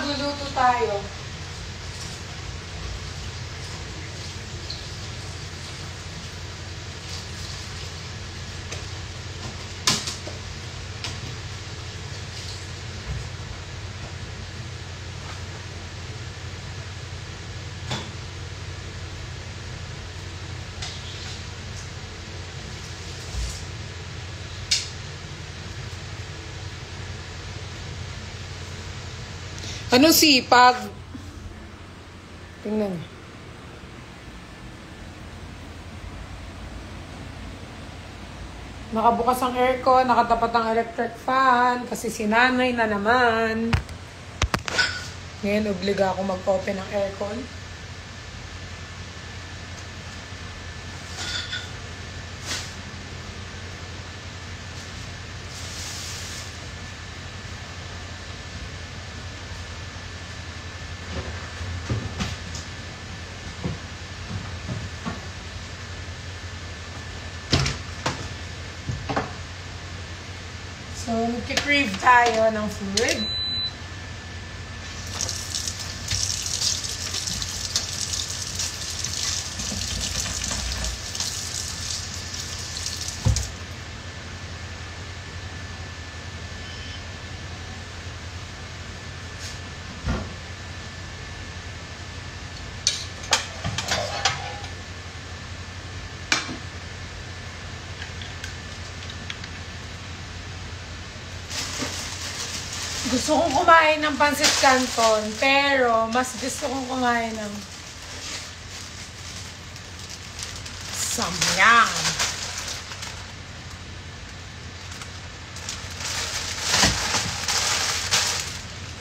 magluluto tayo. Ano sipag? Tingnan niyo. Nakabukas ang aircon, nakatapat ang electric fan, kasi sinanay na naman. Ngayon, obliga ako mag-open ng aircon. So, magki-crave tayo ng food. Gusto kong kumain ng pancit canton, pero mas gusto kong kumain ng samyang.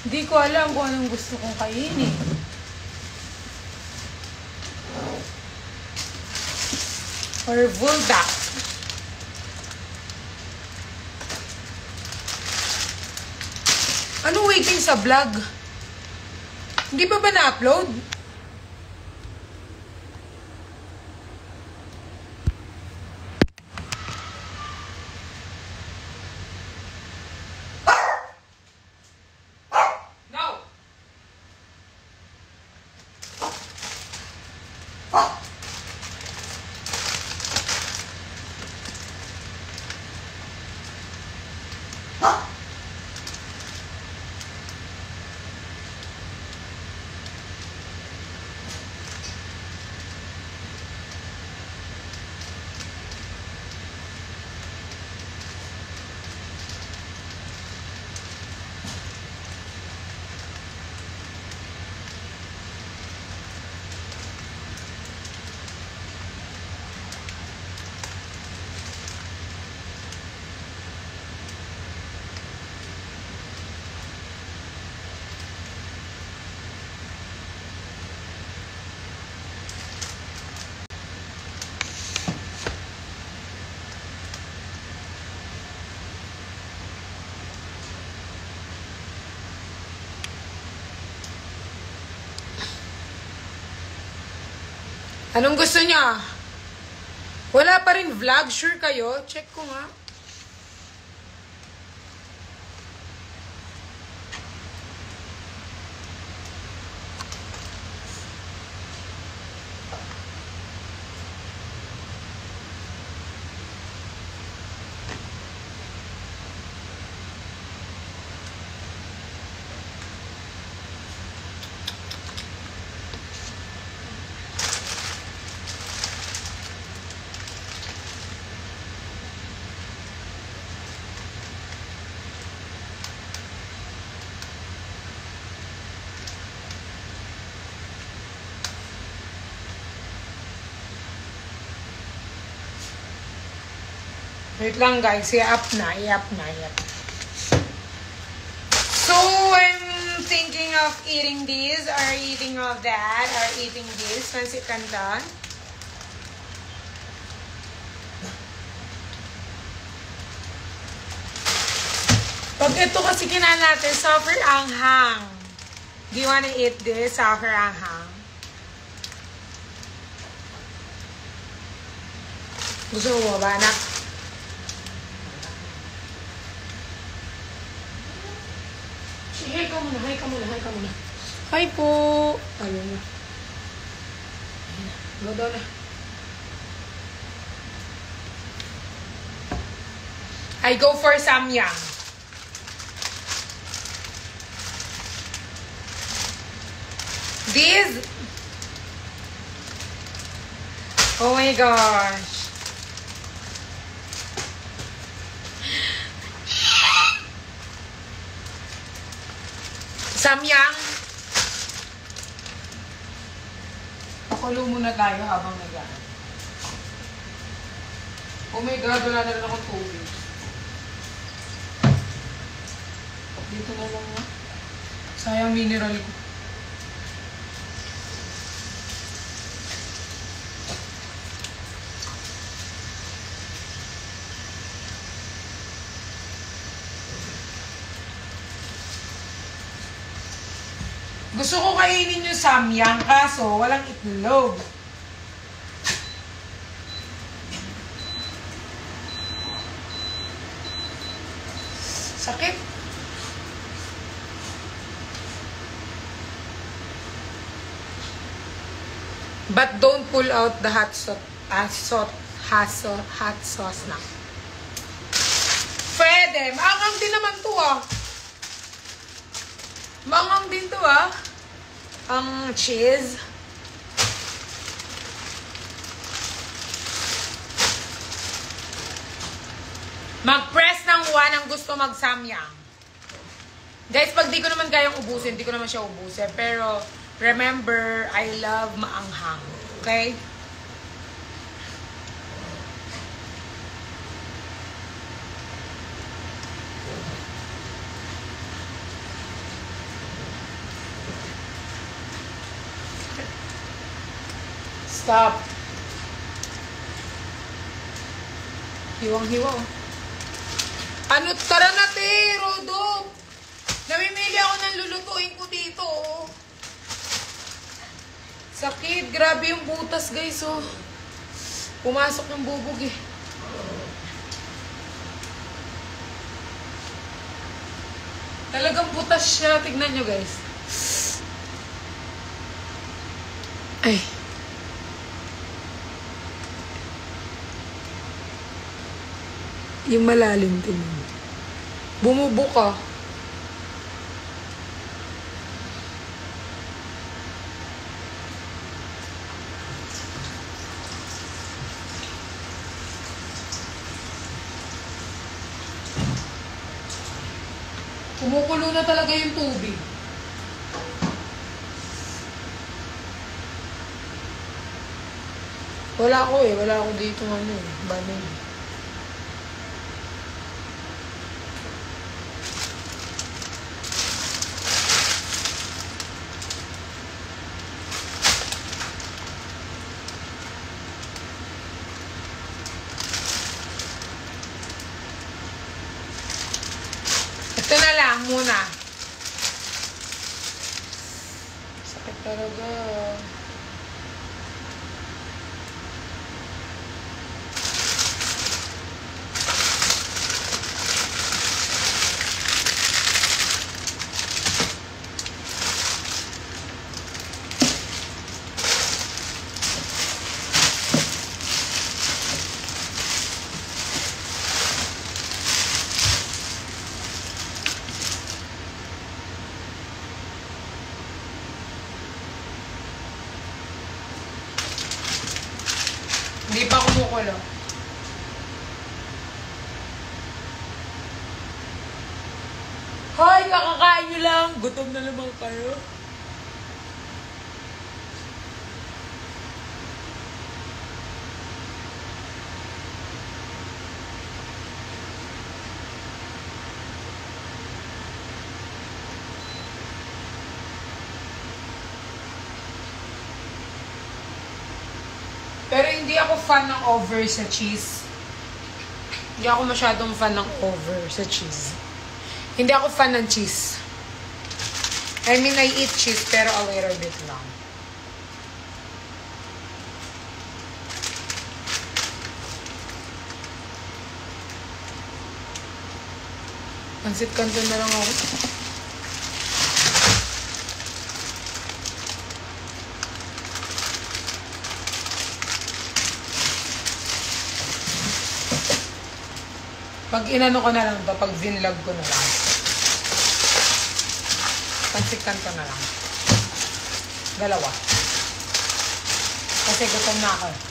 Hindi ko alam kung anong gusto kong kainin. Or buldak. Ano waiting sa vlog? Hindi pa ba na-upload? No! Anong gusto niya? Wala pa rin vlog? Sure kayo? Check ko nga. Wait lang guys, i-up na. So, I'm thinking of eating this or eating of that or eating this. Pancit canton. Pag ito kasi kinain natin, sour anghang. Do you wanna eat this, sour anghang? Gusto mo ba, anak? Sige ka muna. Hi ka muna, hi ka muna. Hi po. Ayun na. Go daw na. I go for samyang. This. Oh my gosh. Samyang. Pakulo muna tayo habang nag-ano. Oh my God, wala na rin akong tubig. Dito na lang na. Sayang mineral ko. Gusto ko kainin yung samyang, kaso walang itlog. Sakit. But don't pull out the hot sauce na. Pwede. Maangang din naman to ah. Maangang din to ah. Ang cheese. Mag-press ng 1 ang gusto mag-samyang. Guys, pag di ko naman kayang ubusin, di ko naman siya ubusin. Pero, remember, I love maanghang. Okay? Stop. Hiwang-hiwa oh. Ano, tara na te, Rodo. Namimili ako ng lulutuin ko dito oh. Sakit, grabe yung butas guys oh. Pumasok yung bubog eh. Talagang butas siya, tignan nyo guys. Ay. Yung malalim din. Bumubuka. Kumukulo na talaga yung tubig. Wala ako eh. Wala ako dito ano eh. Banin. Ito na lang muna. Sakit talaga. Hindi pa kumukulo. Hoy, kakakain nyo lang. Gutom na naman kayo. Pero hindi ako fan ng over sa cheese. Hindi ako masyadong fan ng over sa cheese. Hindi ako fan ng cheese. I mean, I eat cheese pero a little bit lang. Pansit kanton na lang ako. Pag inano ko na lang to, pag vinlog ko na lang. Pansikan ko na lang. Dalawa. Kasi gutom na ako.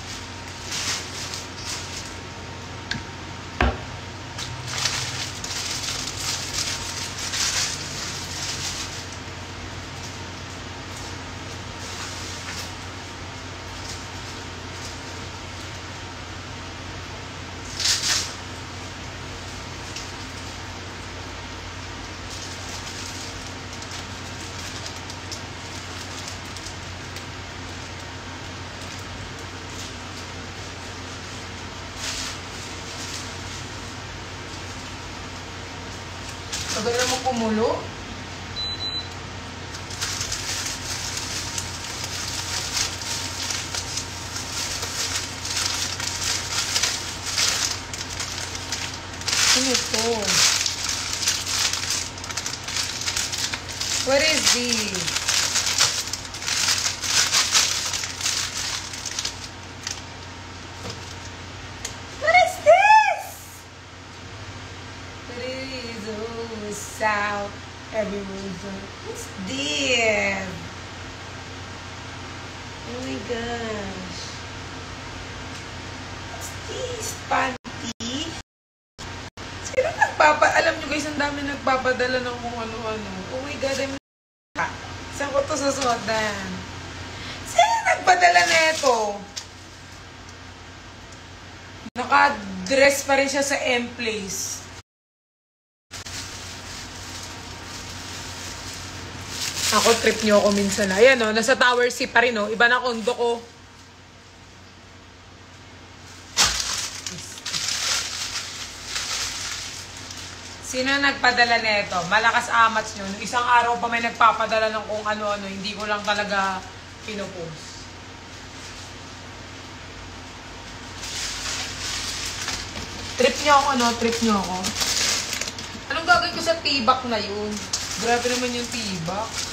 Tagal naman kumulo. Ano ito? What is this? Out everywhere. What's this? Oh my gosh. What's this? Panty? Sino alam nyo guys, ang dami nagpapadala ng kung ano-ano. Oh my god, saan ko to susuotan? Sino nagpadala na ito? Naka-dress pa rin siya sa M-Place. Ako, trip niyo ako minsan na. Ayan o, nasa Tower C pa rin o. Iba na kondo ko. Sino nagpadala nito? Malakas amats nyo. Isang araw pa may nagpapadala ng kung ano-ano. Hindi ko lang talaga pinupost. Trip niyo ako, no? Trip niyo ako. Anong gagawin ko sa tibak na yun? Grabe naman yung tibak.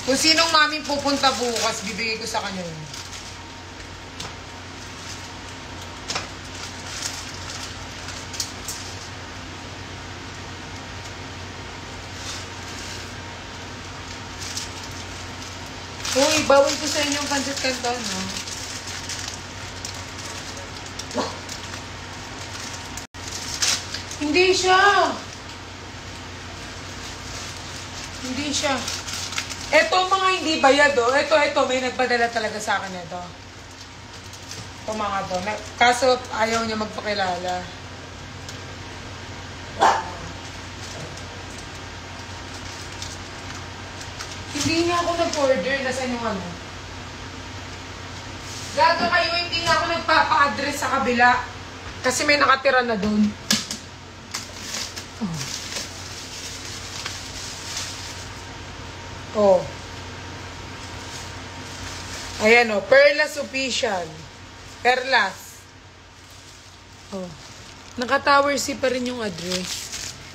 Kung sinong mami pupunta bukas, bibigay ko sa kanya yun. Uy, bawal ko sa inyo yung pancit canton, no? Hindi siya. Hindi siya. Ito mga hindi bayad, oh. Ito, may nagpadala talaga sa akin ito. Ito mga to. Kaso, ayaw niya magpakilala. Hindi nga ako nag-order. Nasaan yung ano? Gaga kayo, hindi nga ako nagpapa-address sa kabila. Kasi may nakatira na dun. Oh. Ayan o, Perlas Official. Perlas. Oh. Naka-Tower C pa rin yung address.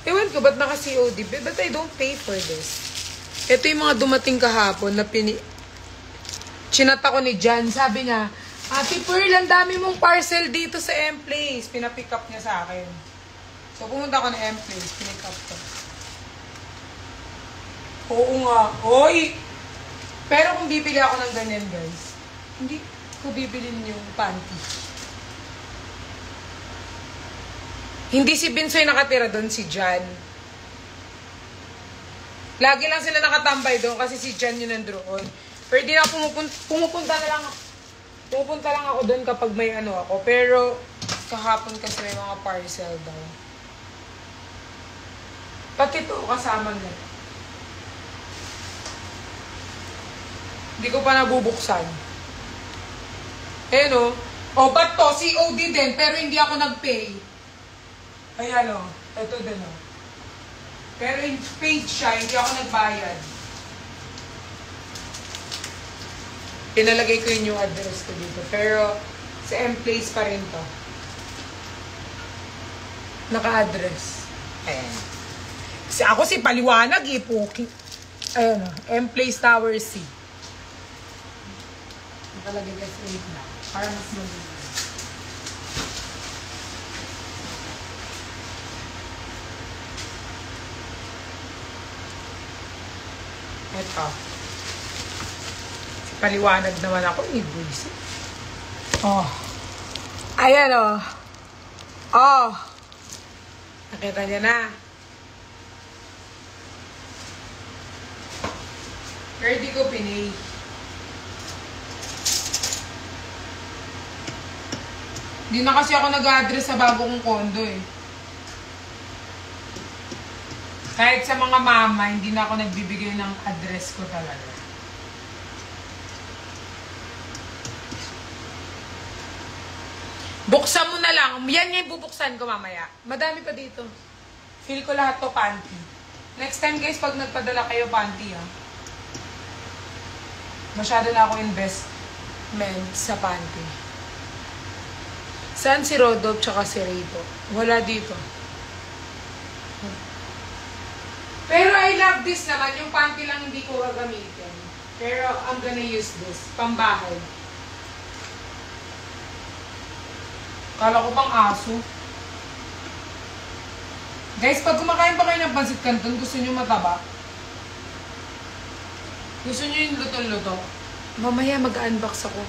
Ewan ko, ba't naka-COD? But I don't pay for this. Ito yung mga dumating kahapon na chinat ako ni Jan. Sabi niya, Ate Pearl, ang dami mong parcel dito sa M-Place. Pinapick up niya sa akin. So, pumunta ako na M-Place. Pinick up ko. Oo nga. Oy! Pero kung bibili ako ng ganyan, guys, hindi ko bibilin yung panty. Hindi si Binsoy nakatira doon, si Jan. Lagi lang sila nakatambay doon kasi si Jan yun nandoon. Pero di na pumupunta lang ako doon kapag may ano ako. Pero kahapon kasi may mga parcel daw. Pati to kasama nila. Hindi ko pa nabubuksan. Ayan o. O, ba't to? COD din, pero hindi ako nag-pay. Ayan o. Ito din o. Pero paid siya, hindi ako nagbayad. Pinalagay ko yung address ko dito. Pero, sa M-Place pa rin to. Naka-address. Ayan. Kasi ako si paliwanag eh, Poki. Ayan o. M-Place Tower C. Nakalagay guys, wait na. Para mas malinis. ka. Paliwanag naman ako, boys. Oh. Ayan, oh. Oh. Nakita niya na. Pero di ko pinay. Di na kasi ako nag-address sa bago kong kondo eh. Kahit sa mga mama, hindi na ako nagbibigay ng address ko talaga. Buksan mo na lang. Yan yung bubuksan ko mamaya. Madami pa dito. Feel ko lahat to panty. Next time guys, pag nagpadala kayo panty ha. Masyado na ako investment sa panty. Saan si Rodolph tsaka si Rito? Wala dito. Pero I love this naman. Yung panty lang hindi ko gagamitin. Pero I'm gonna use this. Pambahay. Kala ko pang aso. Guys, pag kumakain pa kayo ng pansit canton, gusto nyo mataba? Gusto nyo yung luto-luto? Mamaya mag-unbox ako.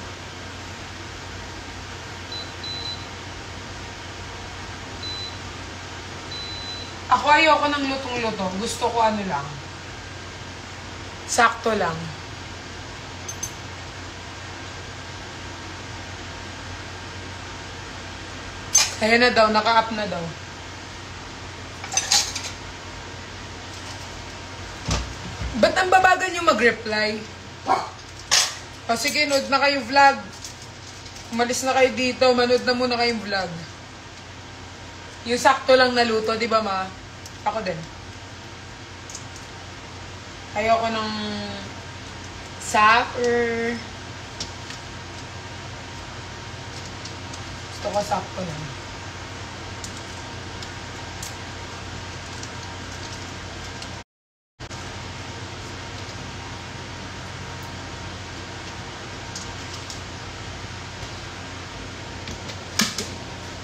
Ako ayoko ng lutong-luto. Gusto ko ano lang. Sakto lang. Ayan na daw, naka-up na daw. Ba't ang babagal nyo mag-reply? O sige, nood na kayo vlog. Umalis na kayo dito, manood na muna kayong vlog. Yung sakto lang naluto, di ba ma? Ako din. Ayoko ng supper. Gusto ko sakto lang.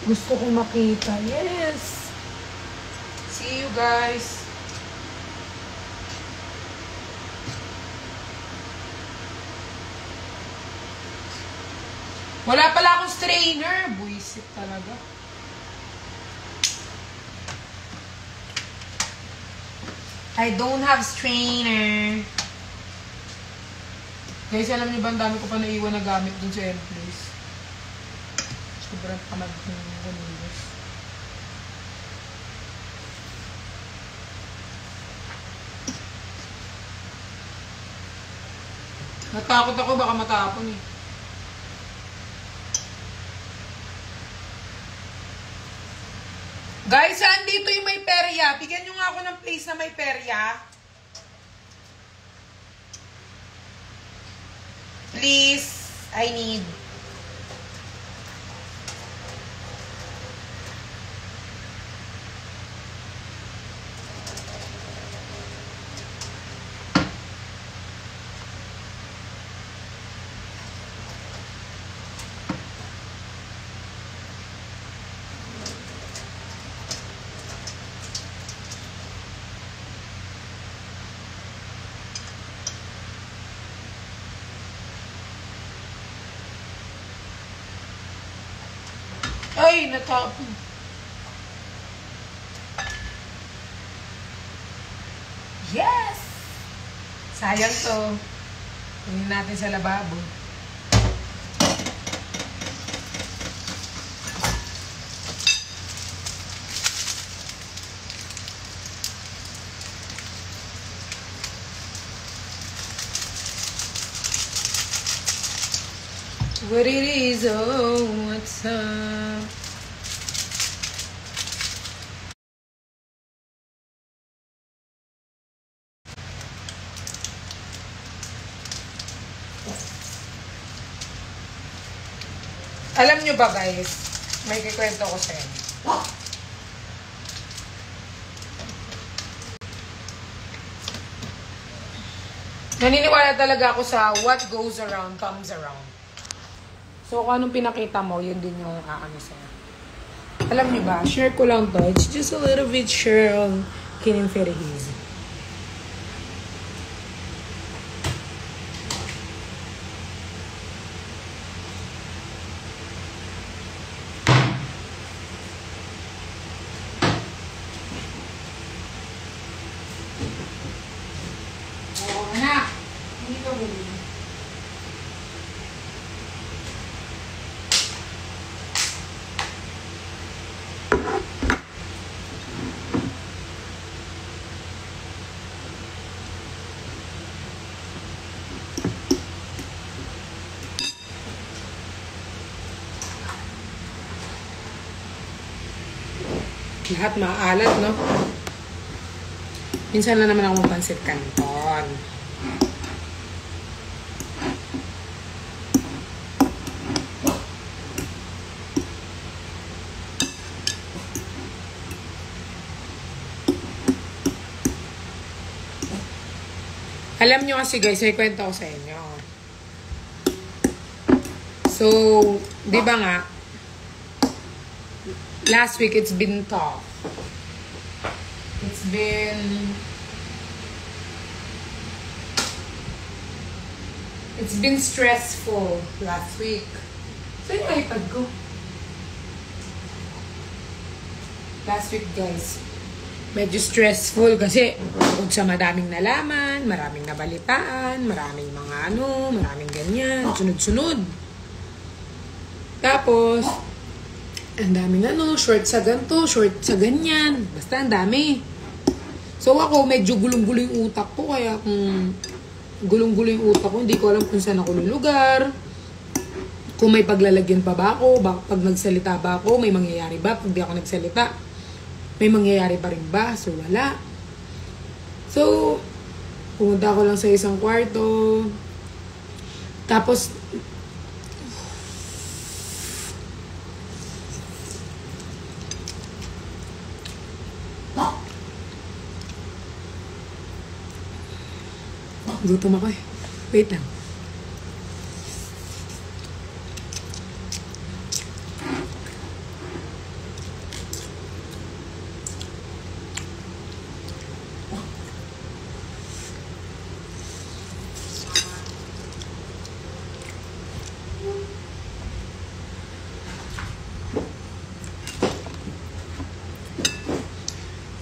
Gusto kong makita. Yes! See you guys! Wala pala akong strainer. Buisit talaga. I don't have strainer. Guys, alam niyo ba, ang dami ko pa naiwan na gamit dun sa M-Place. Sobrang tamad ng gamilos. Natakot ako, baka matapon eh. Guys, saan dito yung may perya? Bigyan nyo nga ako ng place na may perya. Please, I need. Ay, natapon. Yes! Sayang to. Tingnan natin sa lababo. What it is, oh, what's up? Alam nyo ba guys, may kikwento ko sa inyo. Naniniwala talaga ako sa what goes around comes around. So, kung anong pinakita mo, yun din yung aano sa'yo. Alam niyo ba, share ko lang to. It's just a little bit share on Kinim Ferrehiz. Lahat maalat, no? Minsan lang naman ako magpansit canton. Alam nyo kasi guys, may kwento ko sa inyo. So, di ba nga, last week it's been tough. It's been stressful last week. So, yung iPad ko. Last week guys, medyo stressful kasi bukod sa madaming nalaman, maraming nabalitaan, maraming mga maraming ganyan, sunod-sunod. Tapos, ang daming short sa ganito, short sa ganyan, basta ang dami. So ako, medyo gulong-gulo yung utak ko, kaya kung gulong-gulo yung utak ko, hindi ko alam kung saan ako lulugar, kung may paglalagyan pa ba ako, pag nagsalita ba ako, may mangyayari ba, pag di ako nagsalita, may mangyayari pa rin ba? So, wala. So, pumunta ako lang sa isang kwarto. Tapos, gutom ako eh. Wait lang.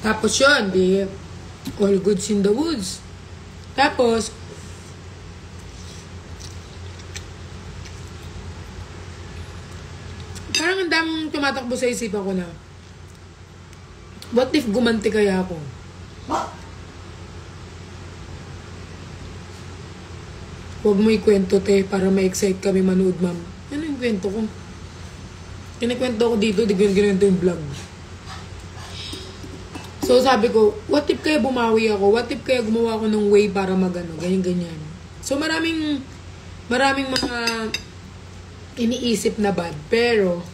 Tapos yun, di all goods in the woods. Tapos, parang ang daming tumatakbo sa isipan ko na, what if gumanti kaya ako? Huwag mo ikwento, te, para ma-excite kami manood, ma'am. Ano yung kwento ko? Kinikwento ko dito, di ganito yung vlog. So, sabi ko, what if kaya bumawi ako? What if kaya gumawa ako ng way para magano, ganyan-ganyan. So, maraming mga iniisip na bad. Pero,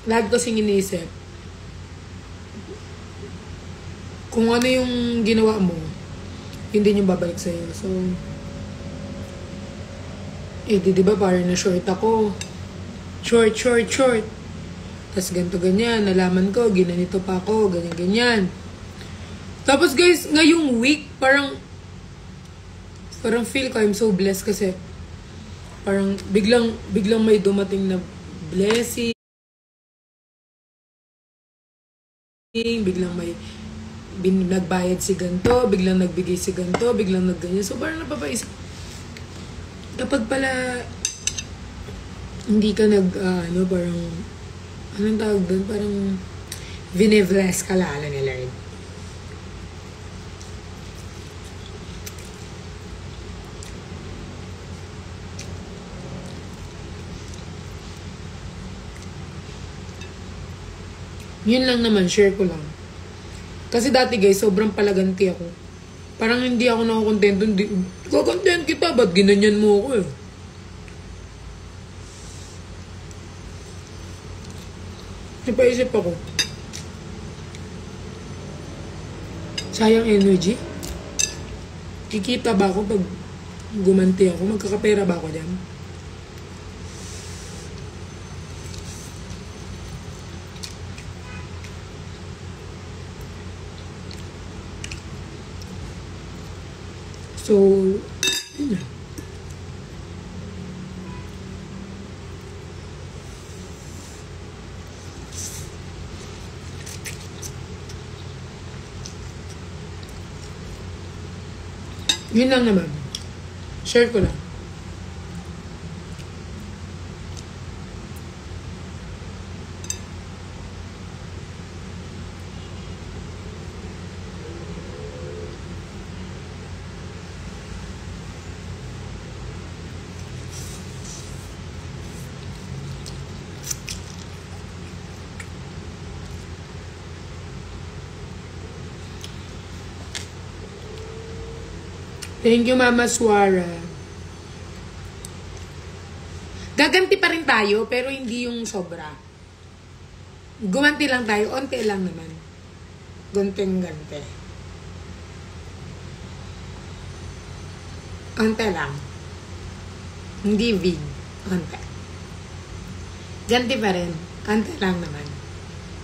lahat kasing iniisip, kung ano yung ginawa mo, hindi yung babalik sa'yo. So, diba parang na short ako. Short. Tapos ganito ganyan, nalaman ko, ginanito pa ako, ganyan-ganyan. Tapos guys, ngayong week, parang feel ko I'm so blessed kasi parang biglang may dumating na blessing. Biglang may nagbayad si ganito, biglang nagbigay si ganito, biglang nagganyan. So parang napapaisip, kapag pala hindi ka parang anong tawag doon? Parang vinibless ka lalo ni Lord. Yun lang naman, share ko lang. Kasi dati guys, sobrang palaganti ako. Parang hindi ako nakukontento. Kakontent kita, ba't ginanyan mo ako eh? Napaisip ako. Sayang energy. Kikita ba ako pag gumanti ako? Magkakapera ba ako dyan? So, yun na. Yun lang naman. Share ko lang. Thank you, Mama Suara. Gaganti pa rin tayo, pero hindi yung sobra. Gumanti lang tayo, onti lang naman. Gunting-gante. Onti lang. Hindi big. Onti. Ganti pa rin. Onti lang naman.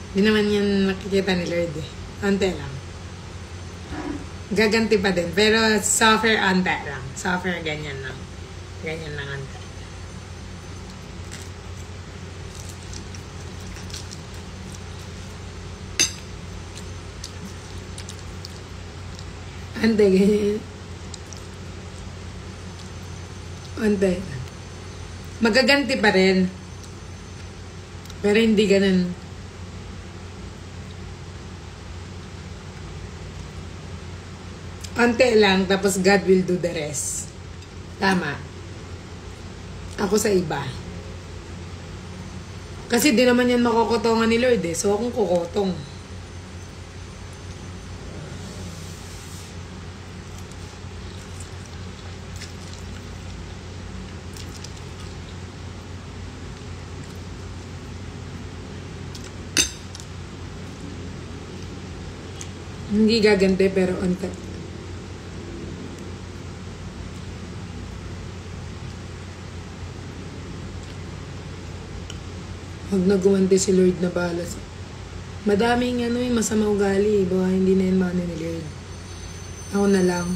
Hindi naman yan makikita ni Lord eh. Onti lang. Gaganti pa din. Pero softer onti lang. Softer ganyan lang. Ganyan lang onti. Onti ganyan. Onti. Magaganti pa rin. Pero hindi ganun. Onti lang, tapos God will do the rest. Tama. Ako sa iba. Kasi di naman yan makokotongan ni Lord eh. So akong kukotong. Hindi gaganti pero onti. Huwag na gumanti si Lord na balas. Madaming masama ugali. Baka hindi na yan mano ni Lord. Ako na lang.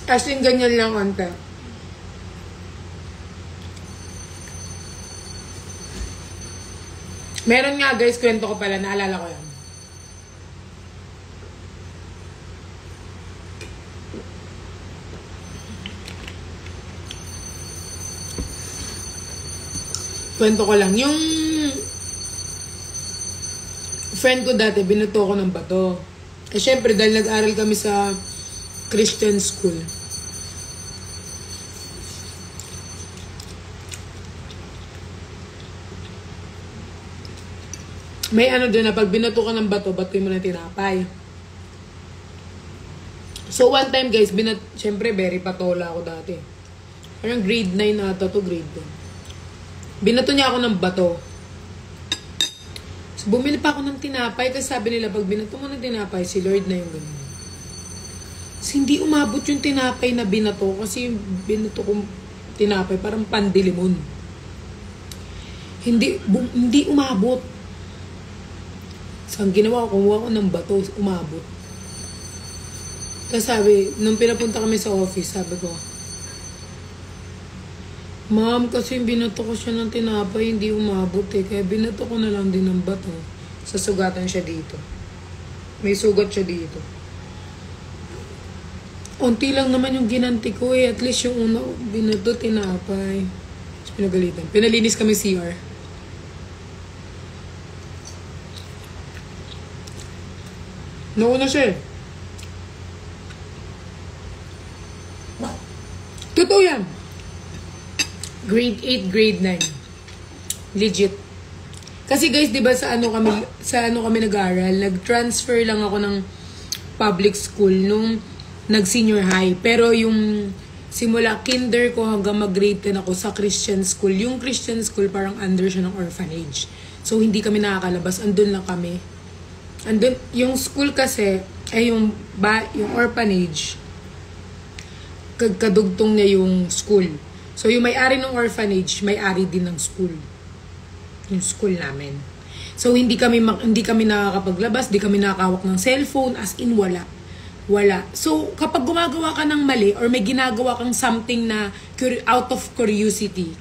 As in, ganyan lang onti. Meron nga guys, kwento ko pala, naalala ko yan. Kwento ko lang, yung friend ko dati, binato ko ng bato. Eh syempre, dahil nag-aral kami sa Christian school. May doon na pag binato ka ng bato, batoy mo na tinapay. So one time guys, syempre very patola ako dati. Parang grade 9 ata to, grade 10. Binato niya ako ng bato. So bumili pa ako ng tinapay kasi sabi nila pag binato mo ng tinapay, si Lord na yung ganun. So hindi umabot yung tinapay na binato kasi yung binato kong tinapay parang pandilimon. Hindi umabot. So, ang ginawa ko, kumuha ko ng bato, umabot. Tapos sabi, nung pinapunta kami sa office, sabi ko, Ma'am, kasi binato ko siya ng tinapay, hindi umabot eh. Kaya binato ko na lang din ng bato. Sasugatan siya dito. May sugat siya dito. Unti lang naman yung ginanti ko eh. At least yung una, binato, tinapay. Tapos pinagalitan. Pinalinis kami CR. Nauna siya eh. Totoo yan. Grade 8, grade 9. Legit. Kasi guys, di ba sa ano kami nag-aaral, nag-transfer lang ako ng public school nung nag-senior high. Pero yung simula kinder ko hanggang mag-grade 10 ako sa Christian school. Yung Christian school parang under siya ng orphanage. So hindi kami nakakalabas. Andun lang kami. Andun, yung school kasi, yung orphanage, kadugtong niya yung school. So, yung may-ari ng orphanage, may-ari din ng school. Yung school namin. So, hindi kami nakakapaglabas, hindi kami nakakawak ng cellphone, as in wala. Wala. So, kapag gumagawa ka ng mali, or may ginagawa kang something na out of curiosity,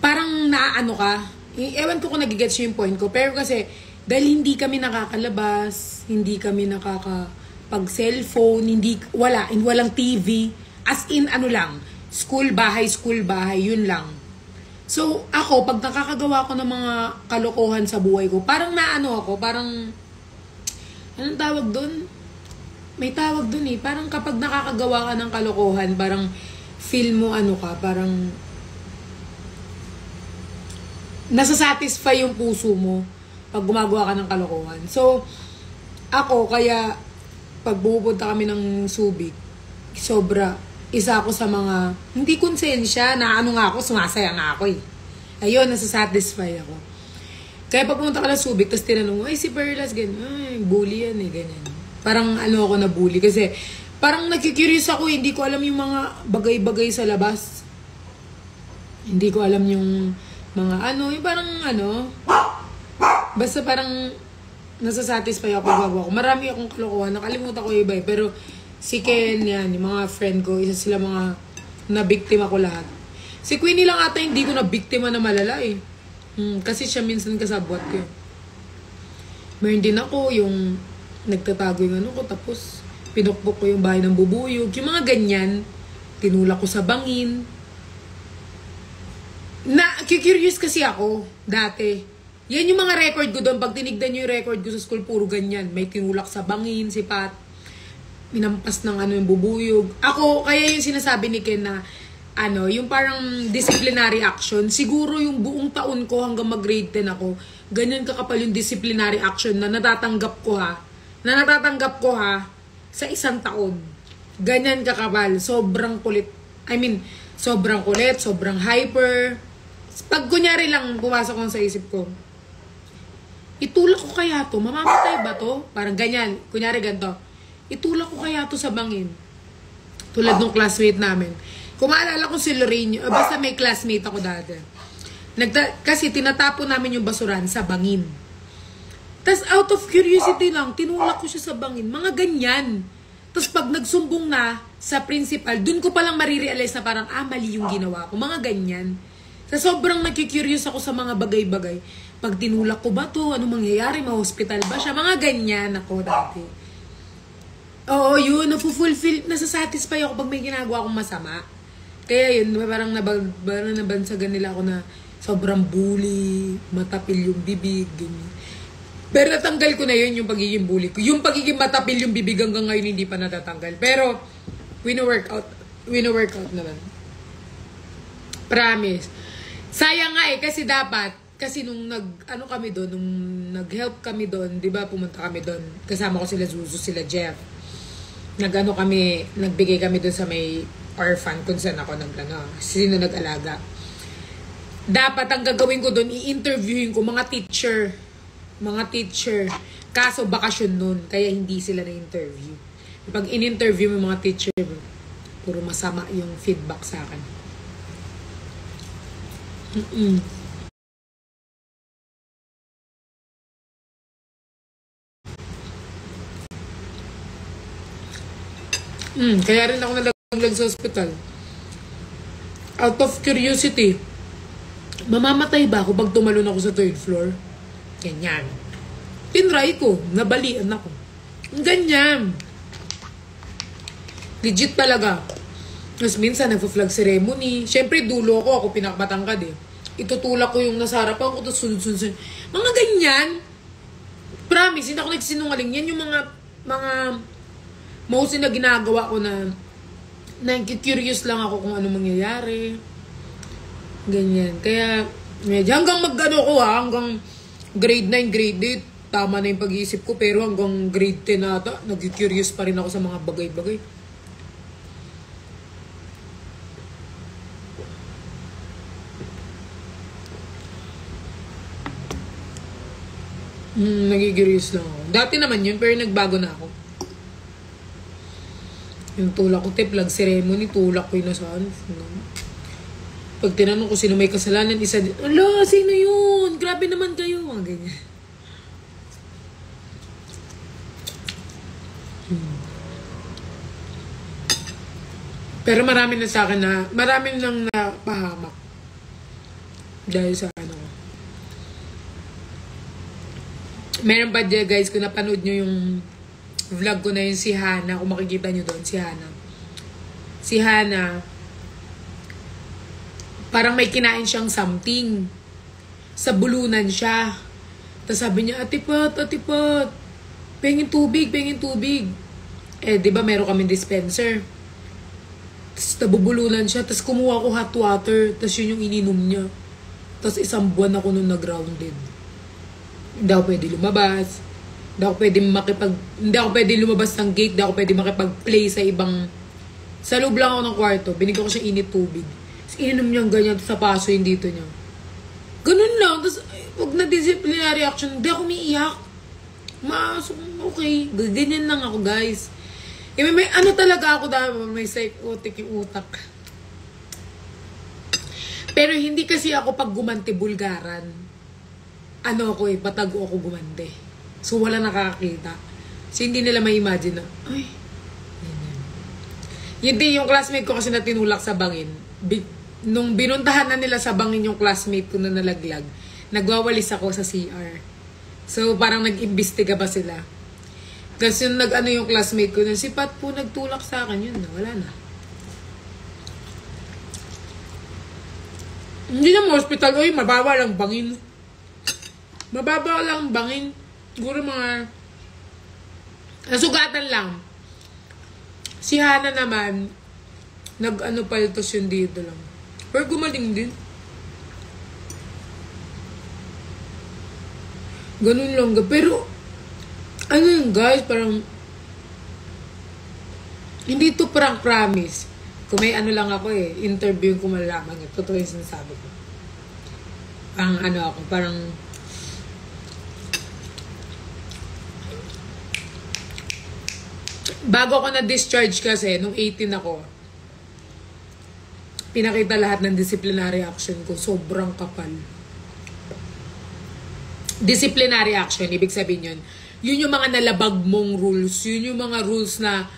parang naaano ka. Ewan ko kung nagigets yung point ko, pero kasi, dahil hindi kami nakakalabas, hindi kami nakakapag-cellphone, walang TV, as in school, bahay, yun lang. So, ako, pag nakakagawa ko ng mga kalokohan sa buhay ko, parang parang, anong tawag doon? May tawag doon eh. Parang kapag nakakagawa ka ng kalokohan, parang feel mo parang, nasasatisfy yung puso mo pag gumagawa ka ng kalokohan. So, ako, kaya pag pupunta kami ng Subic, sobra, isa ako sa mga, hindi konsensya, na ano nga ako, sumasaya nga ako eh. Ayun, nasasatisfy ako. Kaya pag pumunta ka ng Subic, tapos tinanong mo, ay si Perlas, ganyan, ay, bully yan eh, ganyan. Parang ano ako na bully, kasi parang nagkikurious ako, hindi ko alam yung mga bagay-bagay sa labas. Hindi ko alam yung mga ano, yung parang ano, basta parang nasasatisfy ako bago ako. Marami akong kalokohan, nakalimutan ko yung iba eh. Pero si Ken yan, yung mga friend ko, isa sila mga nabiktima ko lahat. Si Queenie lang ata hindi ko nabiktima na malala eh. Kasi siya minsan kasabwat ko. Meron din ako yung nagtatago yung ano ko, tapos pinukpok ko yung bahay ng bubuyog. Yung mga ganyan, tinulak ko sa bangin. Curious kasi ako, dati. Yan yung mga record ko doon. Pag tinigdan nyo yung record ko sa school, puro ganyan. May tinulak sa bangin, si Pat. Minampas ng ano yung bubuyog. Ako, kaya yung sinasabi ni Ken na, ano, yung parang disciplinary action. Siguro yung buong taon ko hanggang mag-grade 10 ako, ganyan kakapal yung disciplinary action na natatanggap ko ha. Sa isang taon. Ganyan kakapal. Sobrang kulit. Sobrang kulit, sobrang hyper. Pag kunyari lang, pumasok ko sa isip ko, itulak ko kaya to? Mamamatay ba to? Parang ganyan. Kunyari ganito. Itulak ko kaya to sa bangin? Tulad ng classmate namin. Kung maalala ko si Lorraine, basta may classmate ako dati. Kasi tinatapon namin yung basuran sa bangin. Tapos out of curiosity lang, tinulak ko siya sa bangin. Mga ganyan. Tapos pag nagsumbong na sa principal, dun ko palang marirealize na parang, mali yung ginawa ko. Mga ganyan. Sa sobrang nagki-curious ako sa mga bagay-bagay. Pag tinulak ko ba to? Ano mangyayari? Ma-hospital ba siya? Mga ganyan ako dati. Oo, yun. Nafu-fulfill. Nasasatisfy ako pag may ginagawa akong masama. Kaya yun, parang nabansagan nila ako na sobrang bully, matapil yung bibig, ganyan. Pero natanggal ko na yun, yung pagiging bully ko. Yung pagiging matapil yung bibig hanggang ngayon hindi pa natatanggal. Pero, wino-workout naman. Promise. Sayang nga eh, kasi nung nag-help kami doon, di ba, pumunta kami doon, kasama ko sila Zuzu, sila Jeff. Nagbigay kami doon sa may orphan kung saan ako sino nag-alaga. Dapat ang gagawin ko doon, i-interviewin ko mga teacher. Kaso bakasyon noon, kaya hindi sila na-interview. Pag in-interview mo mga teacher, puro masama yung feedback sa akin. Kaya rin ako nalaglag sa hospital. Out of curiosity, mamamatay ba ako pag tumalon ako sa 3rd floor? Ganyan. Tinry ko, nabalian ako. Ganyan. Legit talaga. Tapos minsan, nagpa-flag ceremony. Siyempre, dulo ako pinakamatangkad eh. Itutulak ko yung nasa harapan ko, tapos sunod-sunod. Mga ganyan. Promise, hindi ako nagsinungaling. Yan yung mga mostly na ginagawa ko na curious lang ako kung ano mangyayari. Ganyan. Kaya, medyo hanggang hanggang grade 9, grade 8, tama na yung pag-iisip ko. Pero hanggang grade 10 ata, nag-curious pa rin ako sa mga bagay-bagay. Nagigirius lang ako. Dati naman yun, pero nagbago na ako. Yung tulak ko, flag ceremony, tulak ko yun na saan. Pag tinanong ko sino may kasalanan, isa din, ala, sino yun? Grabe naman kayo. Mga ganyan. Pero marami na sa akin na, marami nang napahamak. Dahil sa ano. Meron pa dyan guys, kung napanood nyo yung vlog ko na yun, si Hana, kung makikita nyo doon, si Hana. Si Hana, parang may kinain siyang something. Sa bulunan siya. Tapos sabi niya, Atipot, pengin tubig. Eh, di ba meron kaming dispenser. Tapos nabubulunan siya, tapos kumuha ko hot water, tapos yun yung ininom niya. Tapos 1 buwan ako nung nag-grounded. Hindi ako pwede lumabas. Hindi ako pwede lumabas ng gate. Hindi ako pwede makipag-play sa ibang... Sa loob lang ako ng kwarto. Binigyan ko siya init tubig. Tapos ininom niyang ganyan sa paso yung dito niya. Ganun lang. Tapos pag na-disciplinary action, hindi ako umiiyak. Okay. Ganyan lang ako, guys. May ano talaga ako dahil may psychotic yung utak. Pero hindi kasi ako pag gumanti bulgaran. Ano ako patago ako gumanti. So wala nakakakita. So hindi nila may imagine na, ay, ganyan. Yun din yung classmate ko kasi na tinulak sa bangin. Nung binuntahan na nila sa bangin yung classmate ko na nalaglag, nagwawalis ako sa CR. So parang nag-imbestiga ba sila. Kasi yung nag-ano yung classmate ko na, si Pat po nagtulak sa akin, yun na, wala na. Hindi na hospital, oy, mababa lang bangin. Mababa lang bangin. Siguro mga nasugatan lang. Si Hana naman, nag-ano paltos yung dito lang. Pero gumaling din. Ganun lang. Pero, ano yun guys, parang, hindi to prank promise. Kung may ano lang ako interview ko malalaman yun. Totoo yung sinasabi ko. Parang ano ako, parang, bago ako na-discharge kasi, nung 18 ako, pinakita lahat ng disciplinary action ko. Sobrang kapal. Disciplinary action, ibig sabihin yun. Yun yung mga nalabag mong rules. Yun yung mga rules na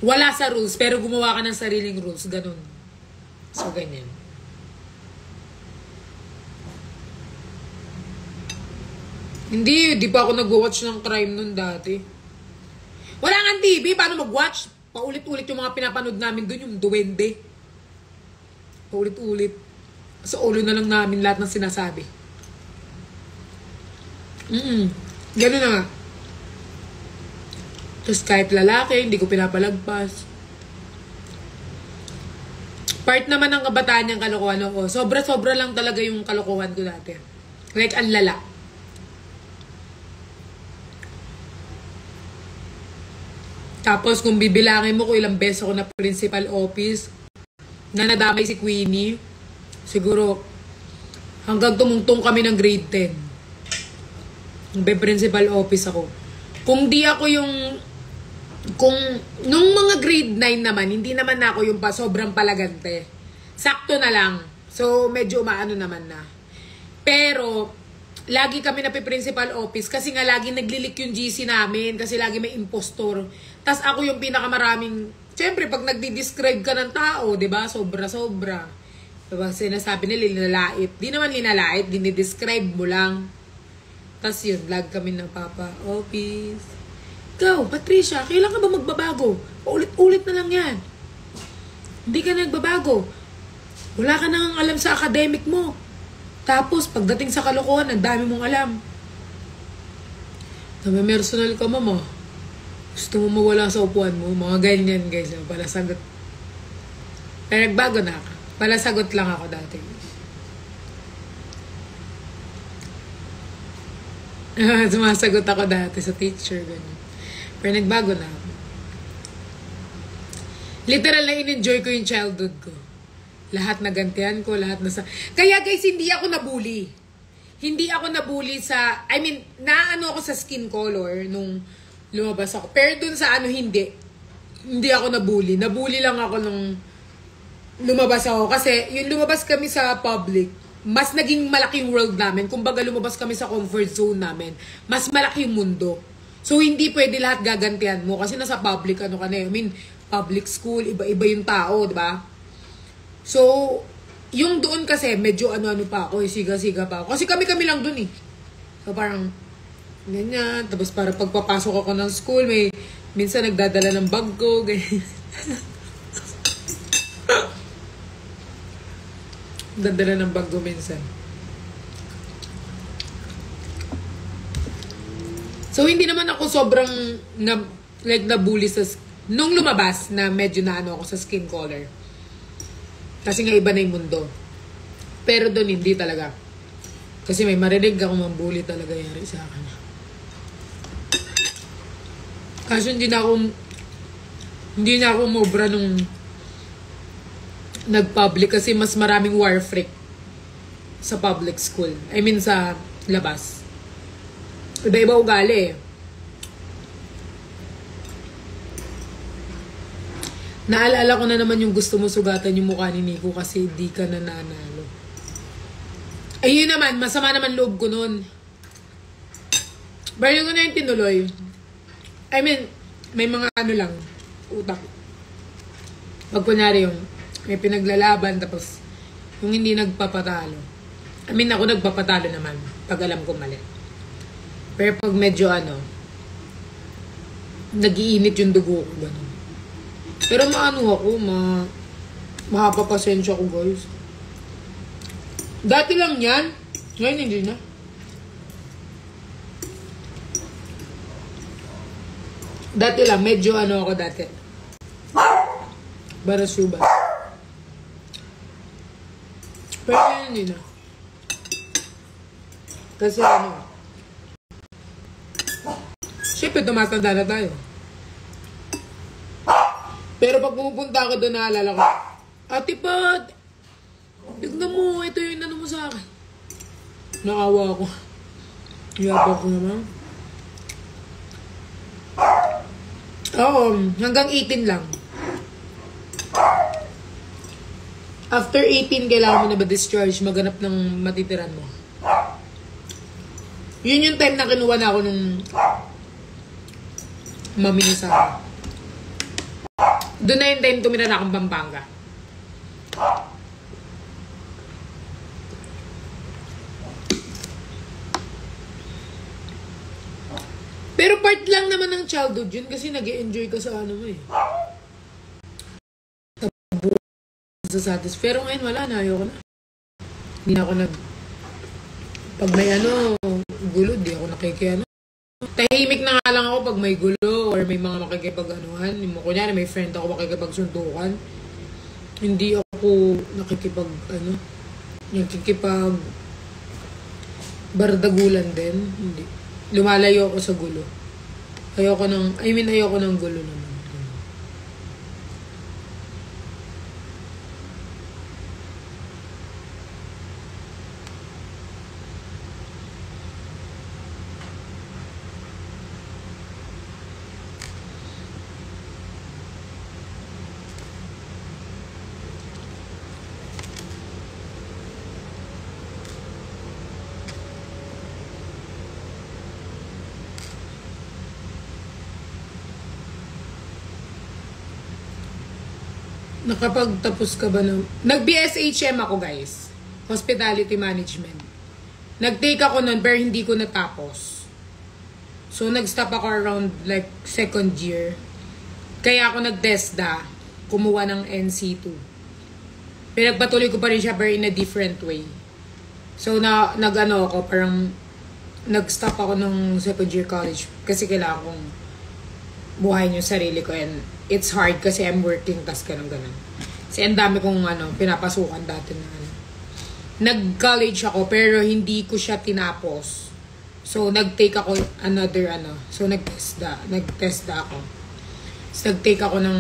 wala sa rules, pero gumawa ka ng sariling rules. Ganun. So, ganyan. Hindi pa ako nag-watch ng crime nun dati. Wala nga TV, paano mag-watch? Paulit-ulit yung mga pinapanood namin dun, yung duwende. Paulit-ulit. Sa ulo na lang namin lahat ng sinasabi. Ganun na nga. Tapos kahit lalaki, hindi ko pinapalagpas. Part naman ng kabataan niyang kalokohan ako. Sobra-sobra lang talaga yung kalokohan ko dati. Like, ang lala. Tapos kung bibilangin mo kung ilang beses ako na principal office, na nadamay si Queenie, siguro hanggang tumungtong kami ng grade 10. Principal office ako. Kung di ako yung, kung nung mga grade 9 naman, hindi naman ako yung sobrang palagante. Sakto na lang. So, medyo maano naman na. Pero, lagi kami na principal office kasi nga lagi naglilik yung GC namin kasi lagi may impostor. Tas ako yung pinakamaraming, syempre pag nagdi-describe ka ng tao, 'di ba? Sobra-sobra. Diba? Sinasabi nila linalait. Di naman linalait, dinidescribe mo lang. Tas yun, lag kami ng papa office. Ikaw, Patricia, kailan ka ba magbabago? Paulit-ulit na lang yan. Hindi ka nagbabago. Wala ka nang alam sa academic mo. Tapos, pagdating sa kalokohan, ang dami mong alam. Nami-personal ka, mama. Gusto mo mawala sa upuan mo. Mga ganyan, guys. Palasagot. Pero nagbago na ako. Palasagot lang ako dati. Sumasagot ako dati sa teacher. Ganyan. Pero nagbago na ako. Literal na in-enjoy ko yung childhood ko. Lahat na gantihan ko, lahat na sa... Kaya guys, hindi ako nabully. Hindi ako nabully sa... I mean, naano ako sa skin color nung lumabas ako. Pero dun sa ano, hindi. Hindi ako nabully. Nabully lang ako nung lumabas ako. Kasi yung lumabas kami sa public, mas naging malaki yung world namin. Kumbaga lumabas kami sa comfort zone namin. Mas malaki yung mundo. So, hindi pwede lahat gagantihan mo. Kasi nasa public, ano ka na. I mean, public school, iba-iba yung tao, di ba? So, yung doon kasi, medyo ano-ano pa ako, siga-siga pa ako. Kasi kami-kami lang doon eh. So, parang, ganyan. Tapos, para pagpapasok ako ng school, may, minsan nagdadala ng bag ko, ganyan. Dadala ng bag ko minsan. So, hindi naman ako sobrang, nabully sa, nung lumabas, na medyo na ano ako sa skin color. Kasi nga iba na yung mundo. Pero doon hindi talaga. Kasi may marinig ako mambuli talaga yari sa akin. Kaso hindi na ako umobra nung nag-public kasi mas maraming war freak sa public school. I mean sa labas. Iba-iba ugali eh. Naalala ko na naman yung gusto mo sugatan yung mukha ni Nico kasi di ka nananalo. Ayun naman, masama naman loob ko nun. Pero ko na yung tinuloy. I mean, may mga ano lang, utak. Pag kunyari yung may pinaglalaban tapos yung hindi nagpapatalo. I mean, ako nagpapatalo naman pag alam ko mali. Pero pag medyo nag-iinit yung dugo ko, gano'n. Pero maano ako, mahapapasensya ko, guys. Dati lang yan. Ngayon hindi na. Dati lang, medyo ako dati. Barasuba. Pero ngayon hindi na. Kasi siyempre tumatanda na tayo. Pero pag pumupunta ako doon, naalala ko, Ate Pat, tignan mo, ito yung inano mo sa akin. Nakawa ako. Yabang ko naman. Oo, hanggang 18 lang. After 18, kailangan mo na ba discharge, maganap ng matitiran mo. Yun yung time na kinuha na ako nung mami niya sa akin. Doon na yung time tumira na akong Pampanga. Pero part lang naman ng childhood yun kasi nag-e-enjoy ka sa ano mo eh. Sa satis. Pero ngayon wala na, ayoko na. Hindi na ako pag may gulo, di ako nakikiano. Tahimik na nga lang ako pag may gulo or may mga makikipag-anuhan. Kunyari may friend ako makikipag-suntukan. Hindi ako nakikipag bardagulan din. Hindi. Lumalayo ako sa gulo. Ayoko ng gulo naman. Nakapagtapos ka ba ng... Nag-BSHM ako, guys. Hospitality Management. Nag-take ako nun, pero hindi ko natapos. So, nag-stop ako around, like, second year. Kaya ako nag-TESDA, kumuha ng NC2. Pinagpatuloy ko pa rin siya, pero in a different way. So, ako, parang... Nag-stop ako ng second year college. Kasi kailangan kong buhayin yung sarili ko. And it's hard kasi I'm working, tas ganun. Kasi ang dami kong pinapasukan dati na Nag-college ako, pero hindi ko siya tinapos. So, nag-take ako another So, nag-TESDA ako. So, nag-take ako ng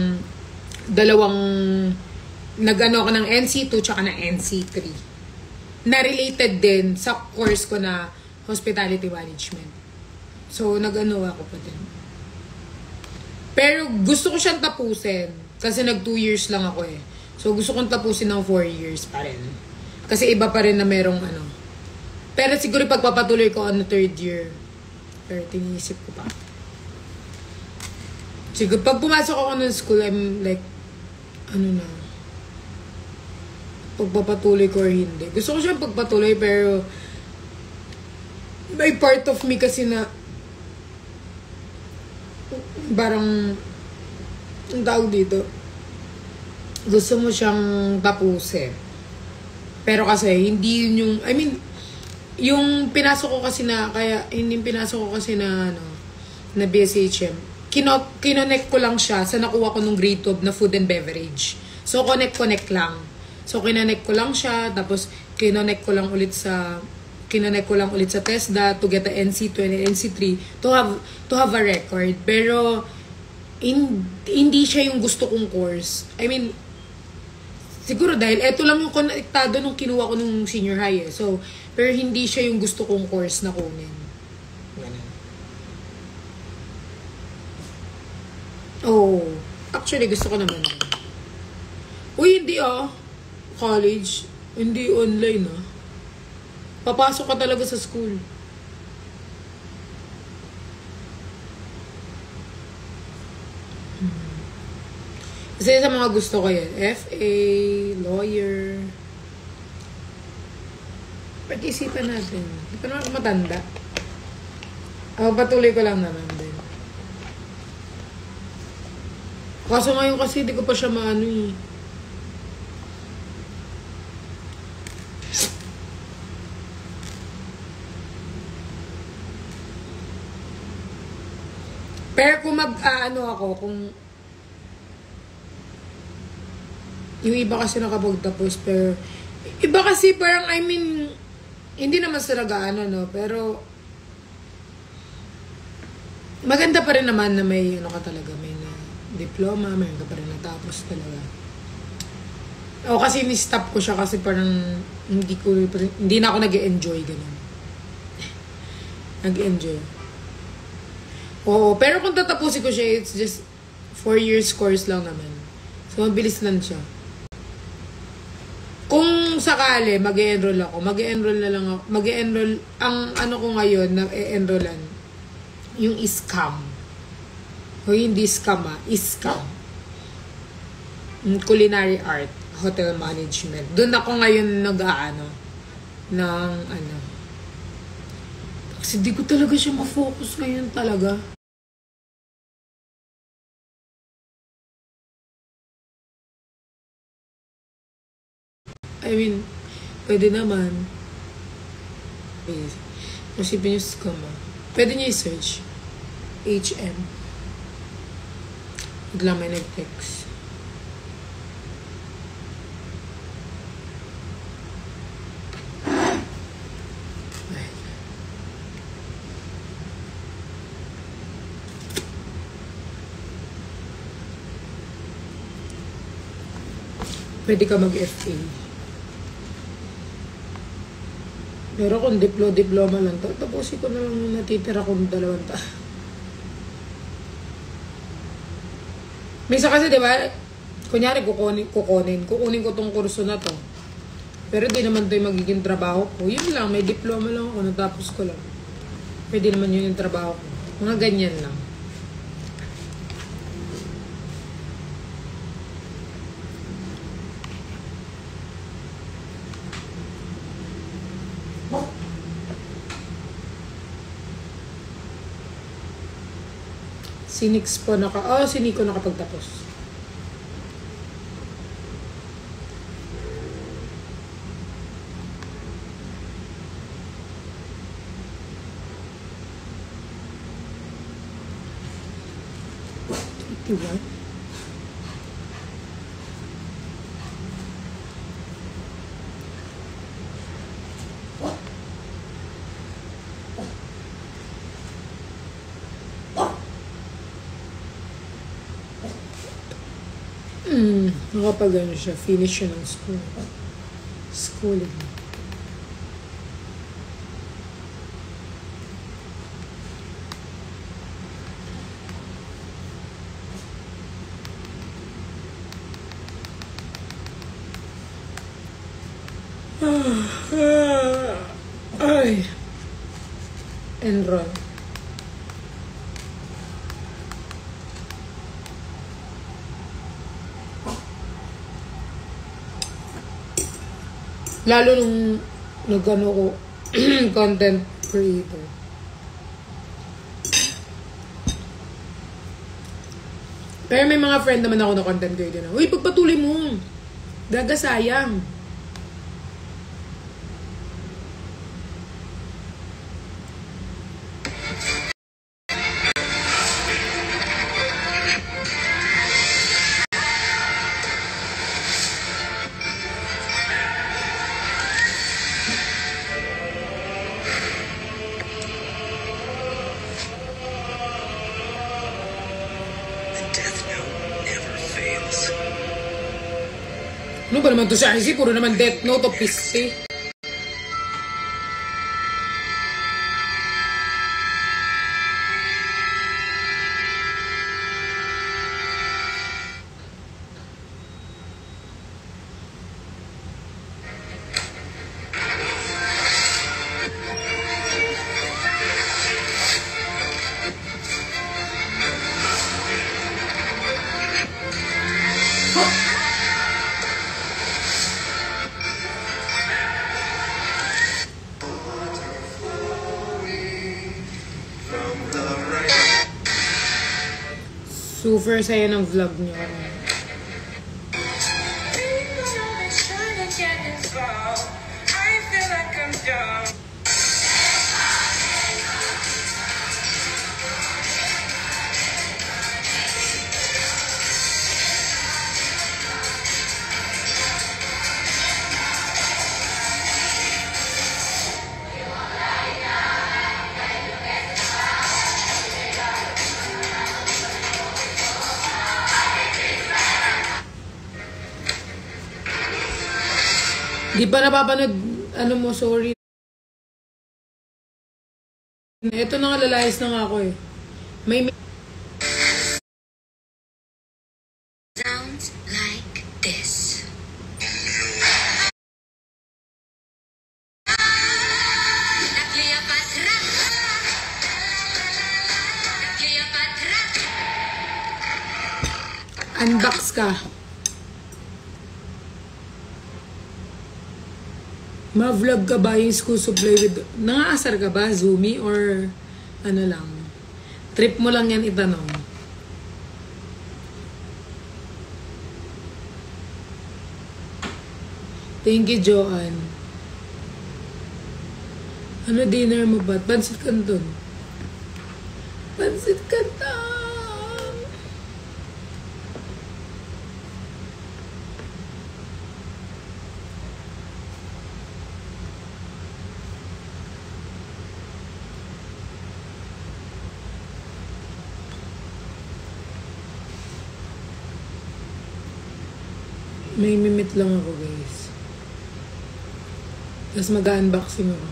ako ng NC2 tsaka ng NC3. Na-related din sa course ko na Hospitality Management. So, ako pa din. Pero gusto ko siyang tapusin. Kasi 2 years lang ako eh. So, gusto kong tapusin ng 4 years pa rin. Kasi iba pa rin na merong Pero siguro pagpapatuloy ko on the 3rd year. Pero tiniisip ko pa. Siguro pag pumasok ako ng school, I'm like, pagpapatuloy ko or hindi. Gusto ko siyang pagpatuloy pero may part of me kasi na parang ang tawag dito, gusto mo siyang tapusin. Pero kasi hindi yun yung yung pinasok ko kasi na na BSHM, kinonect ko lang siya sa nakuha ko nung grade 12 na food and beverage. So connect lang. So kinonect ko lang siya, tapos Kinonect ko lang ulit sa TESDA to get the NC2 and NC3 to have a record. Pero hindi siya yung gusto kong course. I mean, siguro dahil eto lang yung konektado nung kinuha ko nung senior high eh. So, pero hindi siya yung gusto kong course na kunin. Ganun. Oh, actually gusto ko naman. Uy, hindi college. Hindi online Papasok ka talaga sa school. Kasi sa mga gusto ko yan, FA, lawyer. Pag-isipan natin. Hindi pa naman matanda. Patuloy ko lang naman din. Kaso ngayon kasi di ko pa siya maano eh. Pero kung kung yung iba kasi nakapagtapos, pero iba kasi parang, I mean, hindi naman sa pero maganda pa rin naman na may talaga, may na diploma, may ka pa rin natapos talaga. O kasi ni-stop ko siya kasi parang hindi na ako nag-enjoy ganun. Nag-enjoy. Oo, pero kung tatapusin ko siya, it's just 4 years course lang naman. So, mabilis lang siya. Kung sakali, mag-e-enroll ako, mag-e-enroll na lang ako. Mag-e-enroll, ang ko ngayon, na e-enrollan, yung scam. O hindi scam scam. Culinary art, hotel management. Doon ako ngayon kasi di ko talaga siya ma-focus ngayon talaga. I mean, pwede naman. Masipin yung scam Pwede niya i-search. HM. Biglang may nag-text. Pwede ka mag-FA. Pero kung diploma lang, tapusin ko na lang yung natitira kong 2 taon. Minsan kasi, di ba, kunyari kukunin ko tong kurso na to. Pero di naman to yung magiging trabaho ko. Yun lang, may diploma lang ako, natapos ko lang. Pwede naman yun yung trabaho ko. Mga ganyan lang. Si Nico nakapagtapos. What? Nakapag siya, finish siya ng schooling. Ay. Enroll. Lalo nung nagano ko content creator. Pero may mga friend naman ako na content creator na, uy, pagpatuloy mo. Gaga sayang. Ano ba naman to siya? Kasi puro naman Death Note o Piste. Super saya ng vlog niyo. Di pa napapanood, ano mo, sorry. Ito na nga, lalayas na nga ako eh. May sounds like this. Unbox ka. Ma-vlog ka ba yung school supply with... Nangaasar ka ba, Zoomy? Or ano lang? Trip mo lang yan itanong. Thank you, Joanne. Ano dinner mo ba? Pansit Canton. Pansit Canton! May mimit lang ako, guys. Tapos mag-unboxing ako.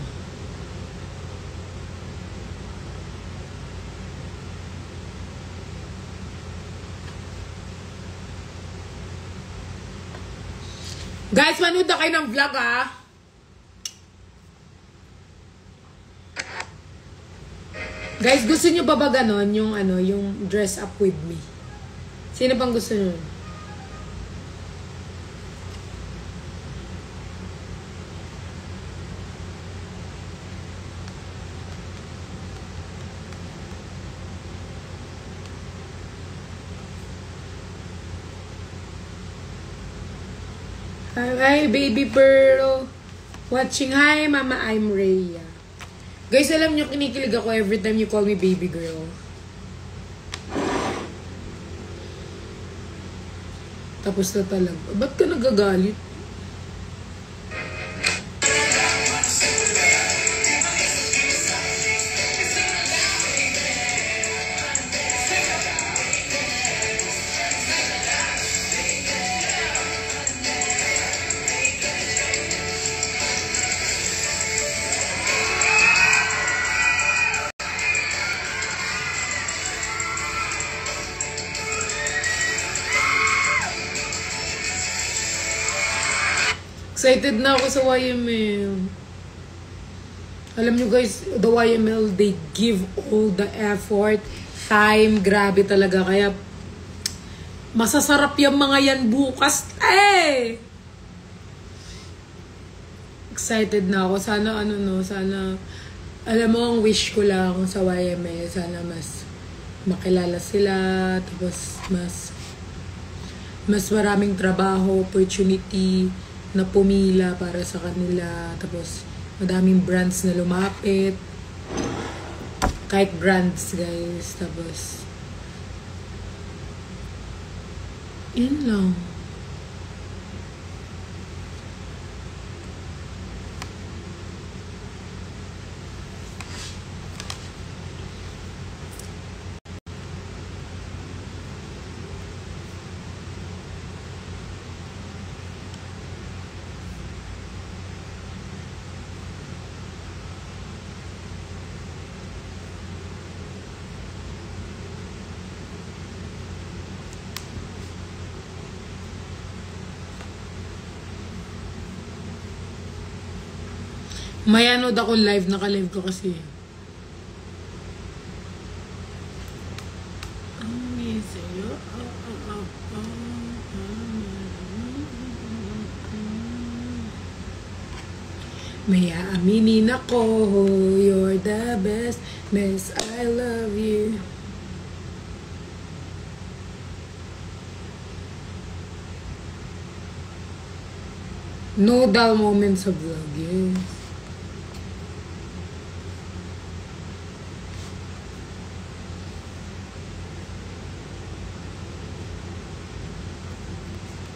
Guys, manood na kayo ng vlog, ha? Guys, gusto nyo ba ganon yung ano, yung dress up with me? Sino pang gusto nyo? Hi, baby Pearl. Watching. Hi, Mama, I'm Rhea. Guys, alam nyo, kinikilig ako every time you call me baby girl. Tapos na talaga. Ba't ka nagagalit? Excited na ako sa YML. Alam nyo guys, the YML, they give all the effort, time, grabe talaga. Kaya, masasarap yung mga yan bukas. Eh! Excited na ako. Sana, sana, alam mo, ang wish ko lang sa YML, sana mas makilala sila, tapos mas maraming trabaho, opportunity, na pumila para sa kanila. Tapos, madaming brands na lumapit. Kahit brands, guys. Tapos, yun lang. Mayanood ako live, naka-live ko kasi. May aaminin ako, you're the best, miss, I love you. No dull moments of vlog, yes.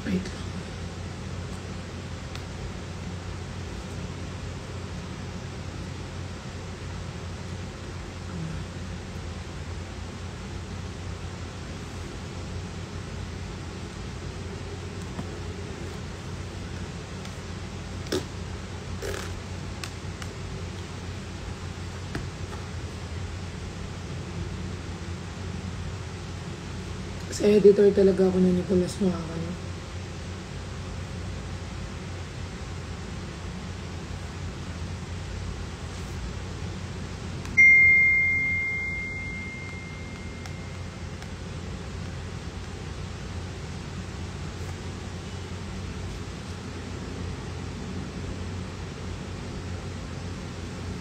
Wait lang. Sa editor talaga ako ni Nicolas Makakano.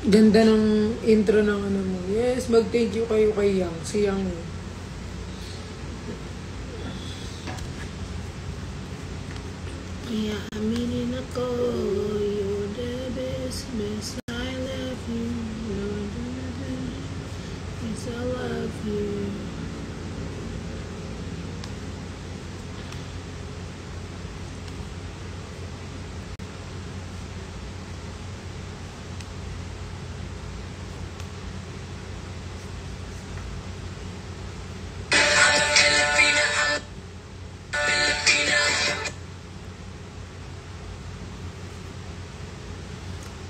Ganda ng intro ng ano mo. Yes, mag-thank you kayo kay Yang. Si Yang. Yeah, aminin ako, you're the best, miss, I love you, you're the best, miss, I love you.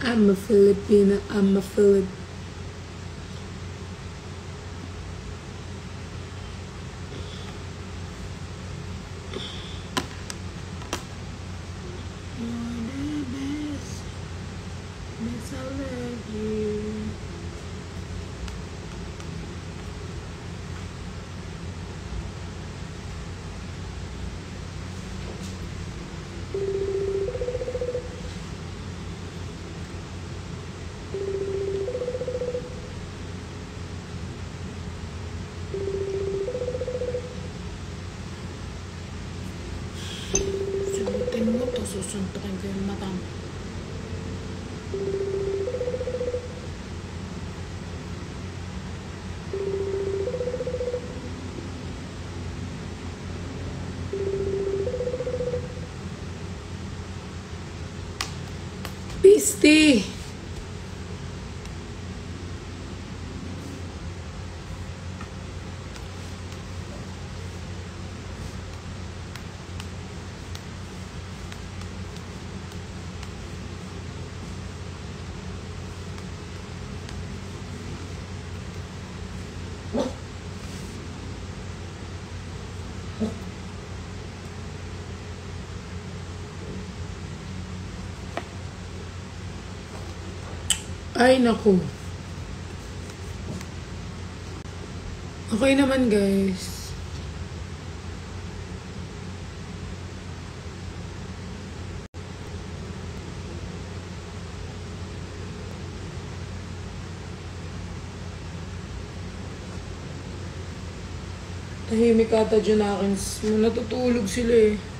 I'm a Filipina, I'm a Filipina. You're the best, miss, I love you. Subutin mo to, susuntukin ko yung mata mo. Pisty! Ay, naku. Okay naman, guys. Tahimik ata dyan akin. Natutulog sila eh.